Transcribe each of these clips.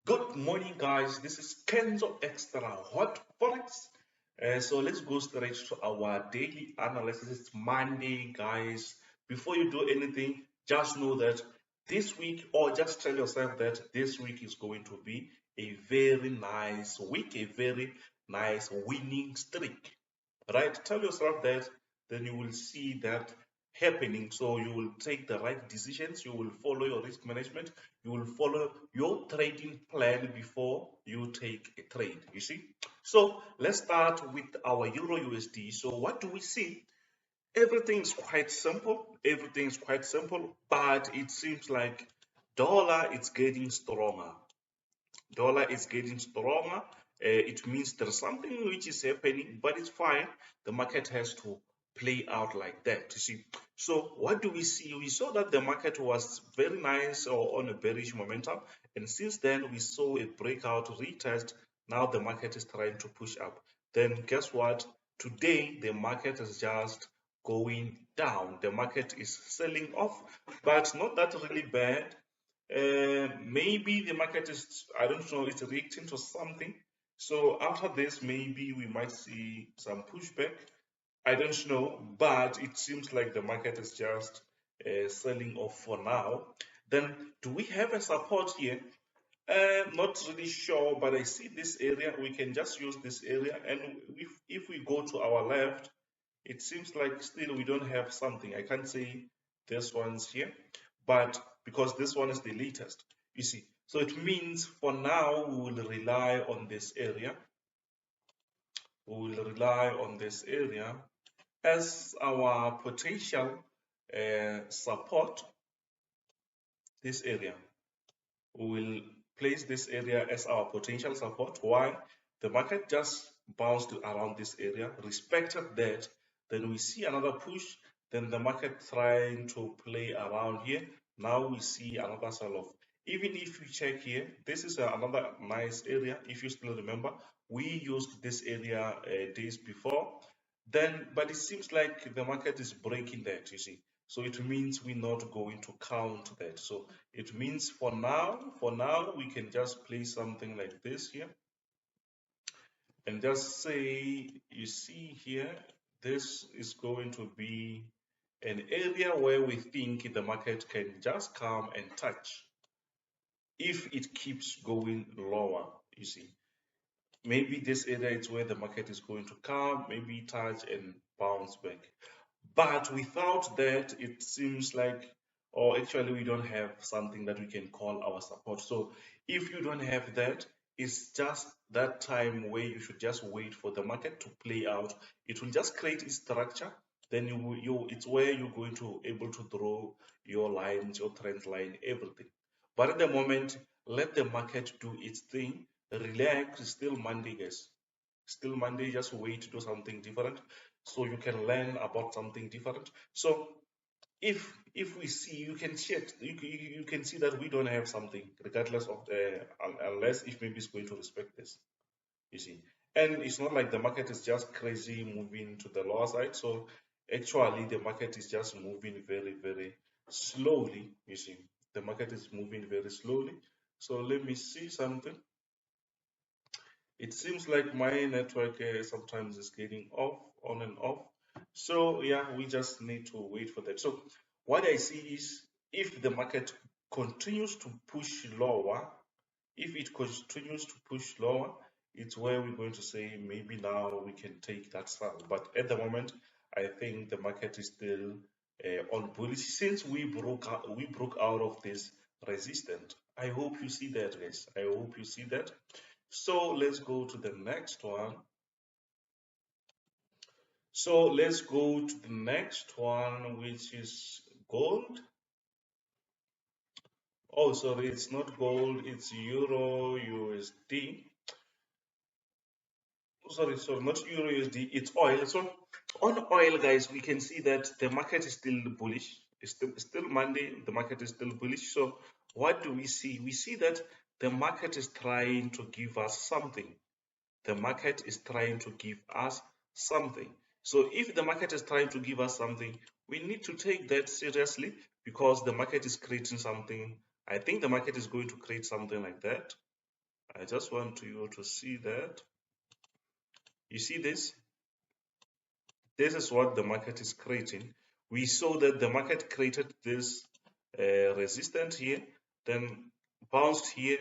Good morning, guys. This is Kenzo Xtrahot Forex. So let's go straight to our daily analysis. It's Monday, guys. Before you do anything, just know that this week, or just tell yourself that this week is going to be a very nice week, a very nice winning streak. Right? Tell yourself that, then you will see that happening. So you will take the right decisions, you will follow your risk management, you will follow your trading plan before you take a trade. You see? So let's start with our Euro USD. So what do we see? Everything is quite simple. Everything is quite simple, but it seems like dollar is getting stronger. Dollar is getting stronger. It means there's something which is happening, but it's fine. The market has to play out like that, you see. So what do we see? We saw that the market was very nice or on a bearish momentum, and since then we saw a breakout retest. Now the market is trying to push up. Then guess what? Today the market is just going down. The market is selling off, but not that really bad. Maybe the market is, I don't know, it's reacting to something. So after this, maybe we might see some pushback. I don't know, but it seems like the market is just selling off for now. Then, do we have a support here? Not really sure, but I see this area. We can just use this area, and if we go to our left, it seems like still we don't have something. I can't say this one's here, but because this one is the latest, you see. So it means for now we will rely on this area. We will rely on this area as our potential support. This area, we will place this area as our potential support. Why? The market just bounced around this area, respected that, then we see another push, then the market trying to play around here. Now we see another sell-off. Even if you check here, this is another nice area. If you still remember, we used this area days before. Then, but it seems like the market is breaking that, you see. So it means we're not going to count that. So it means for now, we can just place something like this here and just say, you see here, this is going to be an area where we think the market can just come and touch if it keeps going lower, you see. Maybe this area is where the market is going to come, maybe touch and bounce back. But without that, it seems like, or actually we don't have something that we can call our support. So if you don't have that, it's just that time where you should just wait for the market to play out. It will just create a structure. Then it's where you're going to able to draw your lines, your trend line, everything. But at the moment, let the market do its thing. Relax. It's still Monday, guys. Still Monday. Just wait to do something different, so you can learn about something different. So if we see, you can check, you can see that we don't have something, regardless of the unless if maybe it's going to respect this, you see. And it's not like the market is just crazy moving to the lower side. So actually the market is just moving very slowly, you see. The market is moving very slowly. So let me see something. It seems like my network sometimes is getting off, on and off. So yeah, we just need to wait for that. So what I see is, if the market continues to push lower, if it continues to push lower, it's where we're going to say maybe now we can take that sell. But at the moment, I think the market is still on bullish since we broke out of this resistance. I hope you see that, guys. I hope you see that. So let's go to the next one. So let's go to the next one, which is gold. Oh, sorry, it's not gold, it's Euro USD. Sorry, not Euro USD, it's oil. So on oil, guys, we can see that the market is still bullish. It's still Monday, the market is still bullish. So what do we see? We see that the market is trying to give us something. The market is trying to give us something. So if the market is trying to give us something, we need to take that seriously, because the market is creating something. I think the market is going to create something like that. I just want you to see that. You see this? This is what the market is creating. We saw that the market created this resistance here, then bounced here,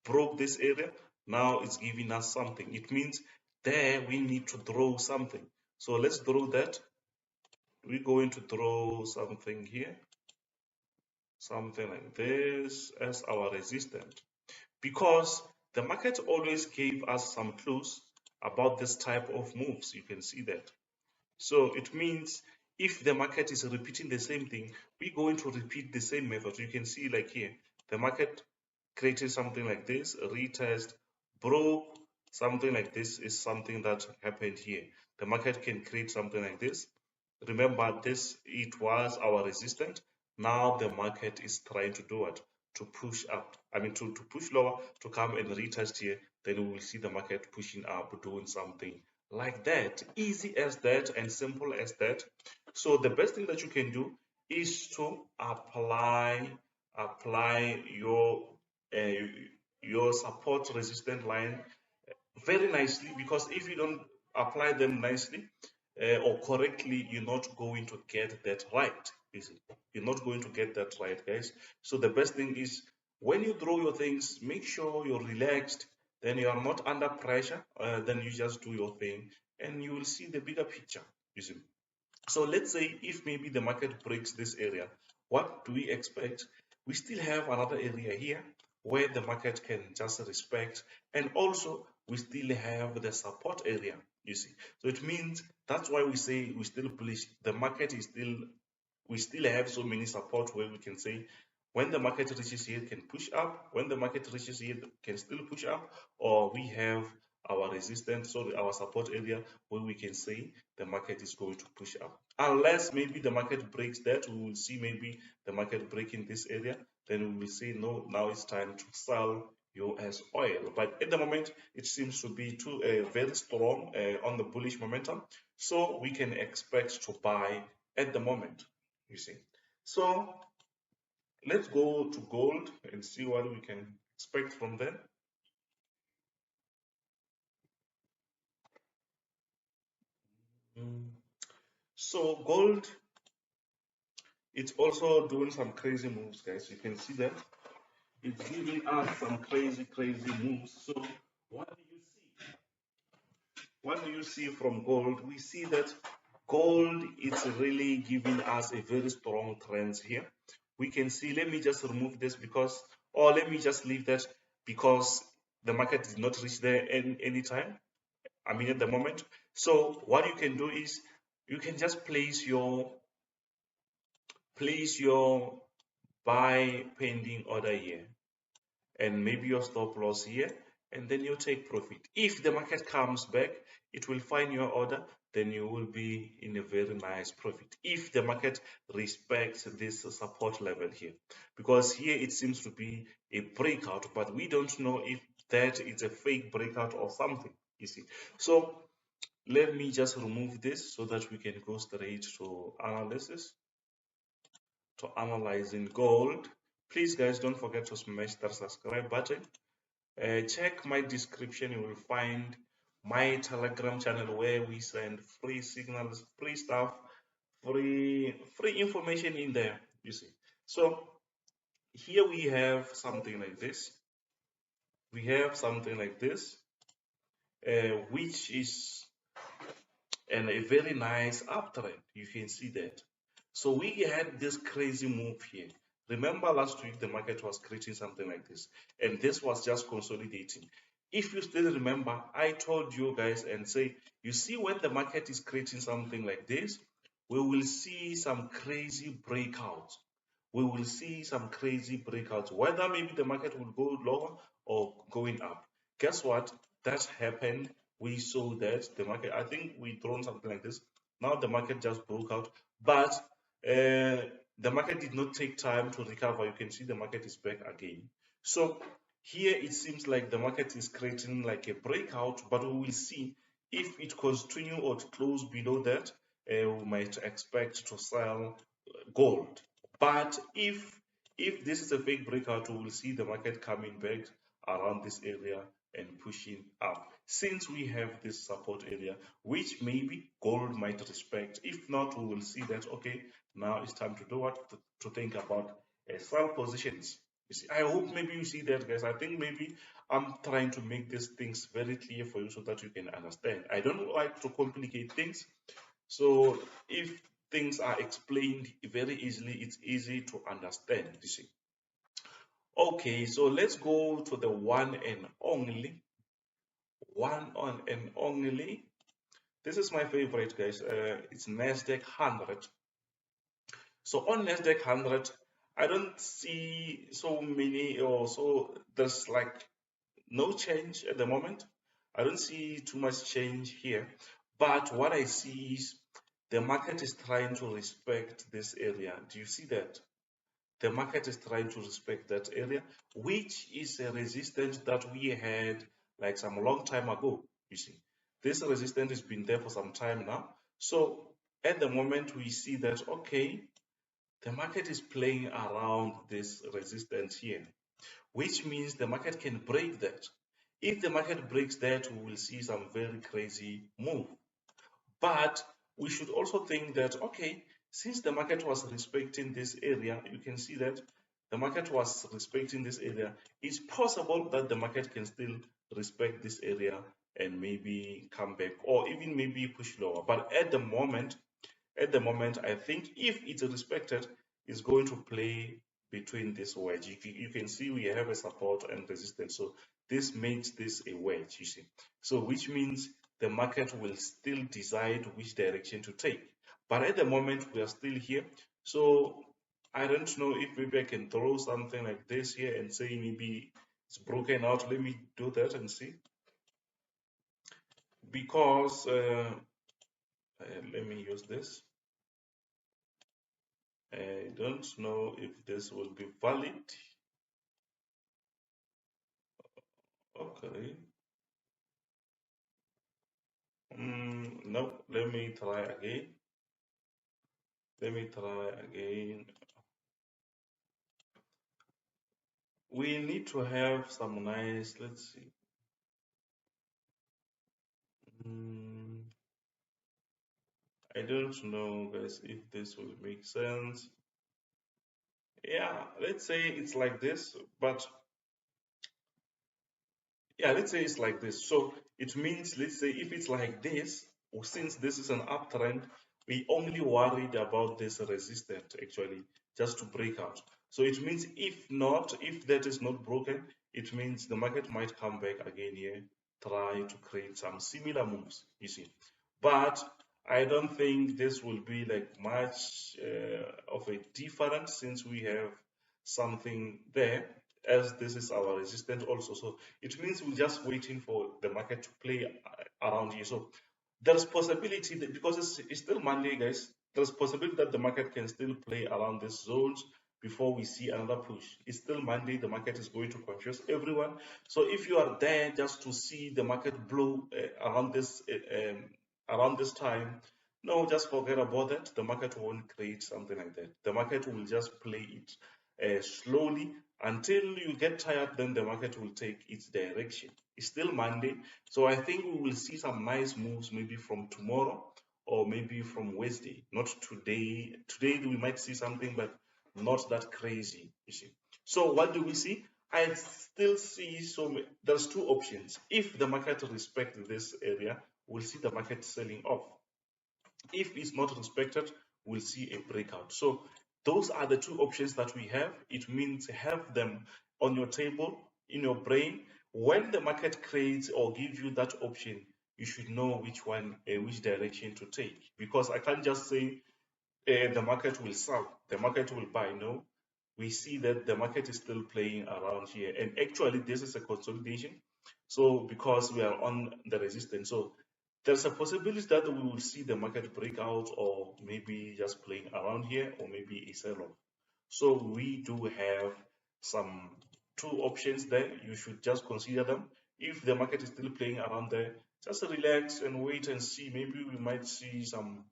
broke this area. Now it's giving us something. It means there we need to draw something. So let's draw that. We're going to draw something here, something like this as our resistance. Because the market always gave us some clues about this type of moves. You can see that. So it means if the market is repeating the same thing, we're going to repeat the same method. You can see like here, the market created something like this, retest, broke, something like this is something that happened here. The market can create something like this. Remember this, it was our resistance. Now the market is trying to do what? To push up. I mean to push lower, to come and retest here. Then we will see the market pushing up, doing something like that. Easy as that and simple as that. So the best thing that you can do is to apply your support resistance line very nicely, because if you don't apply them nicely or correctly, you're not going to get that right. You're not going to get that right, guys. So the best thing is when you draw your things, make sure you're relaxed, then you are not under pressure, then you just do your thing and you will see the bigger picture. You see. So let's say if maybe the market breaks this area, what do we expect? We still have another area here where the market can just respect, and also we still have the support area, you see. So it means that's why we say we still bullish. The market is still, we still have so many support where we can say when the market reaches here can push up, when the market reaches here can still push up, or we have our resistance, sorry, our support area where we can say the market is going to push up. Unless maybe the market breaks that, we will see maybe the market breaking this area, then we will say no, now it's time to sell US oil. But at the moment, it seems to be too very strong on the bullish momentum, so we can expect to buy at the moment, you see. So let's go to gold and see what we can expect from there. So gold, it's also doing some crazy moves, guys. You can see that it's giving us some crazy moves. So what do you see? What do you see from gold? We see that gold is really giving us a very strong trend here. We can see, let me just remove this because, or let me just leave that because the market did not reach there any time. I mean at the moment. So what you can do is you can just place your buy pending order here and maybe your stop loss here, and then you take profit. If the market comes back, it will find your order, then you will be in a very nice profit if the market respects this support level here, because here it seems to be a breakout, but we don't know if that is a fake breakout or something, you see. So let me just remove this so that we can go straight to analysis, to analyzing gold. Please guys, don't forget to smash that subscribe button. Check my description, you will find my Telegram channel where we send free signals, free stuff, free information in there, you see. So here we have something like this. We have something like this, which is a very nice uptrend. You can see that. So we had this crazy move here. Remember last week the market was creating something like this, and this was just consolidating. If you still remember, I told you guys and say, you see when the market is creating something like this, we will see some crazy breakouts. We will see some crazy breakouts, whether maybe the market will go lower or going up. Guess what? That happened. We saw that the market, I think we drawn something like this. Now the market just broke out, but the market did not take time to recover. You can see the market is back again. So here it seems like the market is creating like a breakout, but we will see if it continue or close below that, we might expect to sell gold. But if this is a fake breakout, we will see the market coming back around this area and pushing up, since we have this support area which maybe gold might respect. If not, we will see that okay, now it's time to do what, to think about sell positions. You see, I hope maybe you see that, guys. I think maybe I'm trying to make these things very clear for you so that you can understand. I don't like to complicate things, so if things are explained very easily, it's easy to understand, you see. Okay, so let's go to the one and only. One on and only. This is my favorite, guys. It's NASDAQ 100. So on NASDAQ 100, I don't see so many, or so there's like no change at the moment. I don't see too much change here. But what I see is the market is trying to respect this area. Do you see that? The market is trying to respect that area, which is a resistance that we had like some long time ago. You see, this resistance has been there for some time now. So at the moment, we see that okay, the market is playing around this resistance here, which means the market can break that. If the market breaks that, we will see some very crazy move. But we should also think that, okay, since the market was respecting this area, you can see that the market was respecting this area. It's possible that the market can still respect this area and maybe come back, or even maybe push lower. But at the moment, I think if it's respected, it's going to play between this wedge. You can see we have a support and resistance. So this makes this a wedge, you see. So which means the market will still decide which direction to take. But at the moment, we are still here. So I don't know if maybe I can throw something like this here and say maybe it's broken out. Let me do that and see. Because let me use this. I don't know if this will be valid. Okay. No, let me try again. Let me try again. We need to have some nice, let's see. I don't know, guys, if this will make sense. Yeah, let's say it's like this, but yeah, let's say it's like this. So it means, let's say if it's like this, or since this is an uptrend, we only worried about this resistance actually, just to break out. So it means if that is not broken, it means the market might come back again here, try to create some similar moves, you see. But I don't think this will be like much of a difference, since we have something there, as this is our resistance also. So it means we're just waiting for the market to play around here. So there's possibility that, because it's still Monday, guys, there's possibility that the market can still play around these zones before we see another push. It's still Monday, the market is going to confuse everyone. So if you are there just to see the market blow around this time, no, just forget about that. The market won't create something like that. The market will just play it slowly until you get tired. Then the market will take its direction. It's still Monday, so I think we will see some nice moves maybe from tomorrow or maybe from Wednesday. Not today. Today we might see something, but not that crazy, you see. So what do we see? I still see there's two options. If the market respects this area, we'll see the market selling off. If it's not respected, we'll see a breakout. So those are the two options that we have. It means have them on your table, in your brain. When the market creates or gives you that option, you should know which direction to take. Because I can't just say the market will sell, the market will buy. No, we see that the market is still playing around here. And actually, this is a consolidation. So because we are on the resistance, so there's a possibility that we will see the market break out, or maybe just playing around here, or maybe a sell-off. So we do have some two options there. You should just consider them. If the market is still playing around there, just relax and wait and see. Maybe we might see some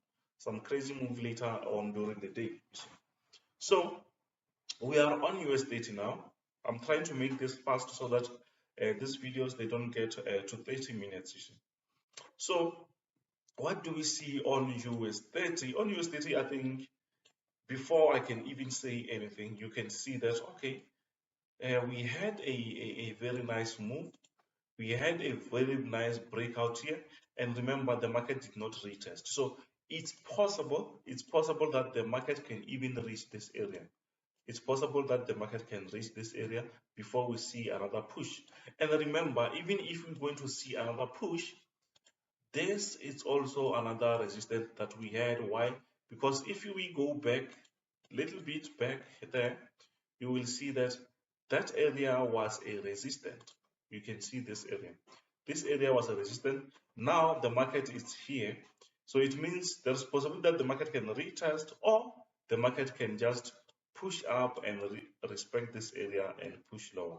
crazy move later on during the day. So we are on US30 now. I'm trying to make this fast so that these videos, they don't get to 30 minutes. You see. So what do we see on US30? On US30, I think before I can even say anything, you can see that, okay, we had a very nice move. We had a very nice breakout here. And remember, the market did not retest. So it's possible that the market can even reach this area. It's possible that the market can reach this area before we see another push. And remember, even if we're going to see another push, this is also another resistance that we had. Why? Because if we go back a little bit back there, you will see that that area was a resistance. You can see this area. This area was a resistance. Now the market is here. So it means there's possibility that the market can retest, or the market can just push up and respect this area and push lower.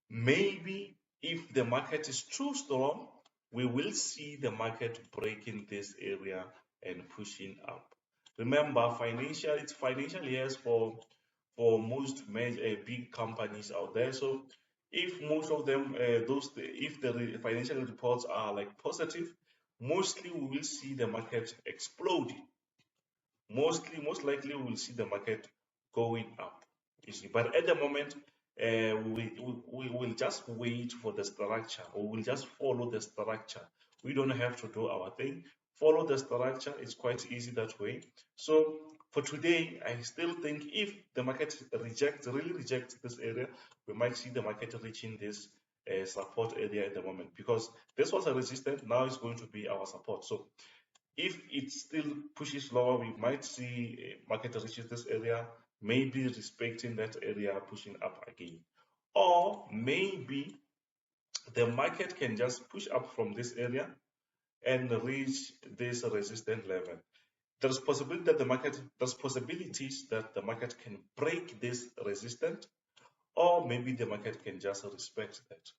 Maybe if the market is too strong, we will see the market breaking this area and pushing up. Remember, it's financial years for most major big companies out there. So if most of them, if the financial reports are like positive, mostly we will see the market exploding. Most likely we will see the market going up. You see, but at the moment, we will just wait for the structure, or we'll just follow the structure. We don't have to do our thing. Follow the structure. It's quite easy that way. So for today, I still think if the market really rejects this area, we might see the market reaching this support area at the moment, because this was a resistance. Now it's going to be our support. So if it still pushes lower, we might see market reaches this area, maybe respecting that area, pushing up again. Or maybe the market can just push up from this area and reach this resistance level. There's possibilities that the market can break this resistance, or maybe the market can just respect that.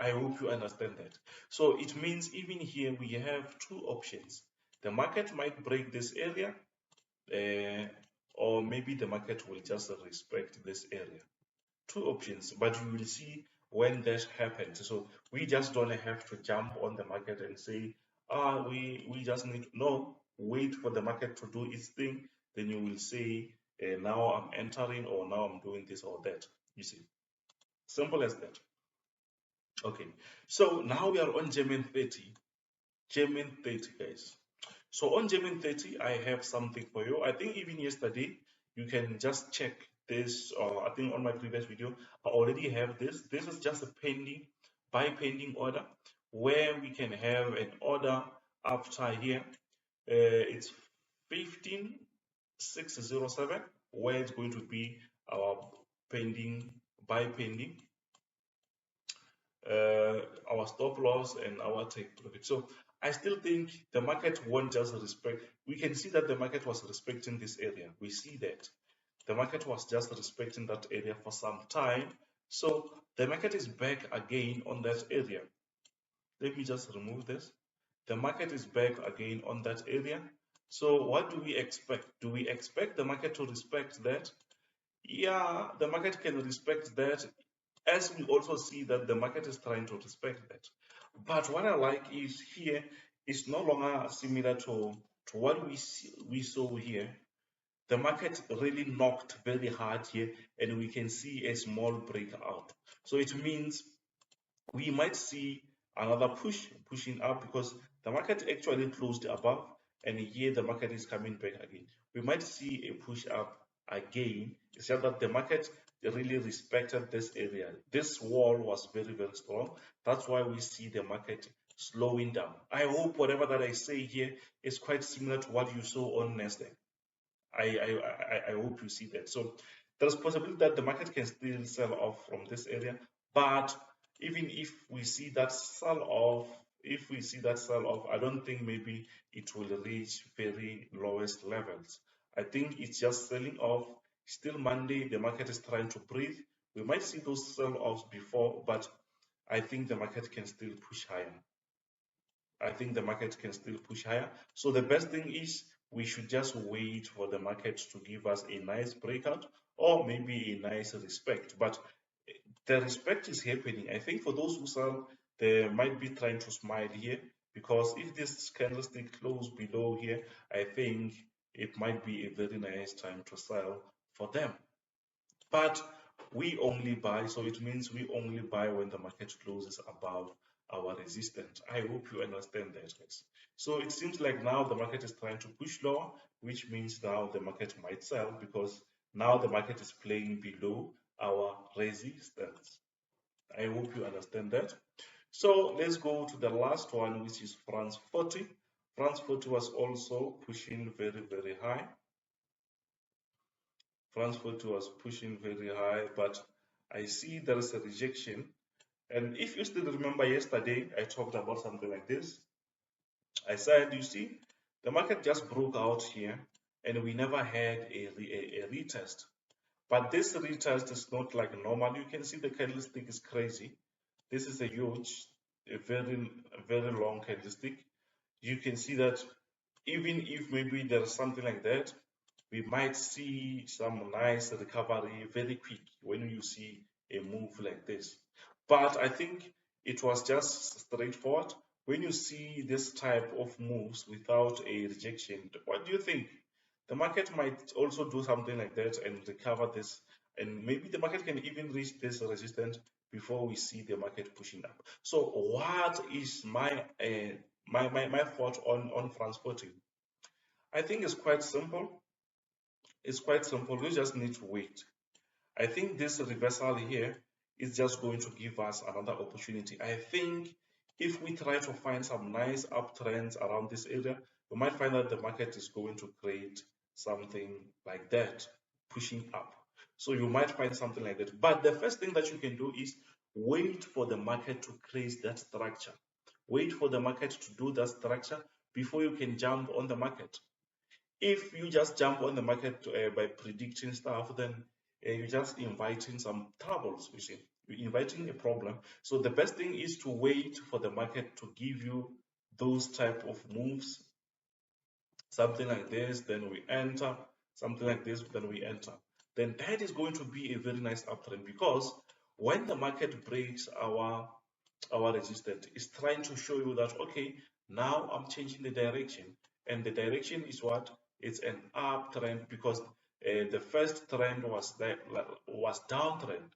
I hope you understand that. So it means even here we have two options. The market might break this area, or maybe the market will just respect this area. Two options, but you will see when that happens. So we just don't have to jump on the market and say, we just need no, wait for the market to do its thing. Then you will say, now I'm entering, or now I'm doing this or that. You see, simple as that. Okay, so now we are on German 30. German 30, guys. So on German 30, I have something for you. I think even yesterday, you can just check this. I think on my previous video, I already have this. This is just a buy pending order, where we can have an order after here. It's 15607, where it's going to be our buy pending. Our stop loss and our take profit. So I still think the market won't just respect. We can see that the market was respecting this area. We see that the market was just respecting that area for some time. So the market is back again on that area. Let me just remove this. The market is back again on that area. So what do we expect? Do we expect the market to respect that? Yeah, the market can respect that, as we also see that the market is trying to respect that. But what I like is here, it's no longer similar to what we saw here. The market really knocked very hard here, and we can see a small breakout. So it means we might see another pushing up, because the market actually closed above, and here the market is coming back again. We might see a push up again. It's just that the market really respected this area. This wall was very, very strong. That's why we see the market slowing down. I hope whatever that I say here is quite similar to what you saw on NASDAQ. I hope you see that. So there's possibility that the market can still sell off from this area, but even if we see that sell off, I don't think maybe it will reach very lowest levels. I think it's just selling off. Still Monday, the market is trying to breathe. We might see those sell-offs before, but I think the market can still push higher. So the best thing is we should just wait for the market to give us a nice breakout, or maybe a nice respect. But the respect is happening. I think for those who sell, they might be trying to smile here, because if this candlestick close below here, I think it might be a very nice time to sell for them. But we only buy, so it means we only buy when the market closes above our resistance. I hope you understand that, guys. So it seems like now the market is trying to push lower, which means now the market might sell, because now the market is playing below our resistance. I hope you understand that. So let's go to the last one, which is France 40. France 40 was also pushing very, very high. France 40 was pushing very high, but I see there is a rejection. And if you still remember yesterday, I talked about something like this. I said, you see, the market just broke out here, and we never had a retest. But this retest is not like normal. You can see the candlestick is crazy. This is a huge, a very long candlestick. You can see that even if maybe there is something like that, we might see some nice recovery very quick when you see a move like this. But I think it was just straightforward. When you see this type of moves without a rejection, what do you think? The market might also do something like that and recover this, and maybe the market can even reach this resistance before we see the market pushing up. So what is my my thought on France 40? I think it's quite simple. It's quite simple. We just need to wait. I think this reversal here is just going to give us another opportunity. I think if we try to find some nice uptrends around this area, we might find that the market is going to create something like that, pushing up. So you might find something like that. But the first thing that you can do is wait for the market to create that structure. Wait for the market to do that structure before you can jump on the market. If you just jump on the market by predicting stuff, then you're just inviting some troubles, you see. You're inviting a problem. So the best thing is to wait for the market to give you those type of moves. Something like this, then we enter. Something like this, then we enter. Then that is going to be a very nice uptrend, because when the market breaks our resistance, it's trying to show you that, okay, now I'm changing the direction. And the direction is what? It's an uptrend, because the first trend was downtrend.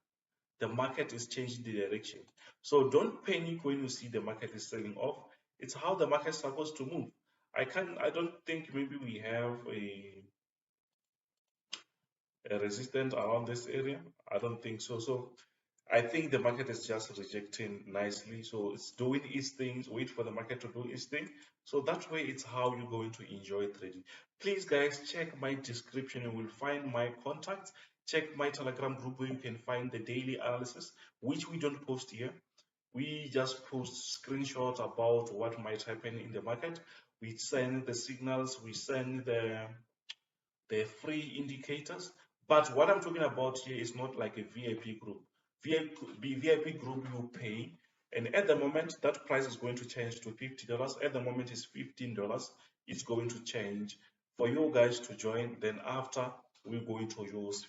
The market is changing the direction. So don't panic when you see the market is selling off. It's how the market is supposed to move. I don't think maybe we have a resistance around this area. I don't think so. So I think the market is just rejecting nicely. So it's doing its things. Wait for the market to do its thing. So that way, it's how you're going to enjoy trading. Please, guys, check my description. You will find my contacts. Check my Telegram group where you can find the daily analysis, which we don't post here. We just post screenshots about what might happen in the market. We send the signals. We send the free indicators. But what I'm talking about here is not like a VIP group. VIP group you pay, and at the moment that price is going to change to $50. At the moment it's $15. It's going to change for you guys to join. Then after, we're going to use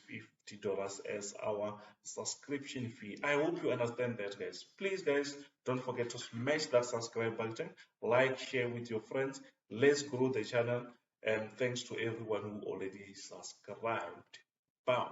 $50 as our subscription fee. I hope you understand that, guys. Please, guys, don't forget to smash that subscribe button, like, share with your friends. Let's grow the channel, and thanks to everyone who already subscribed. Bye.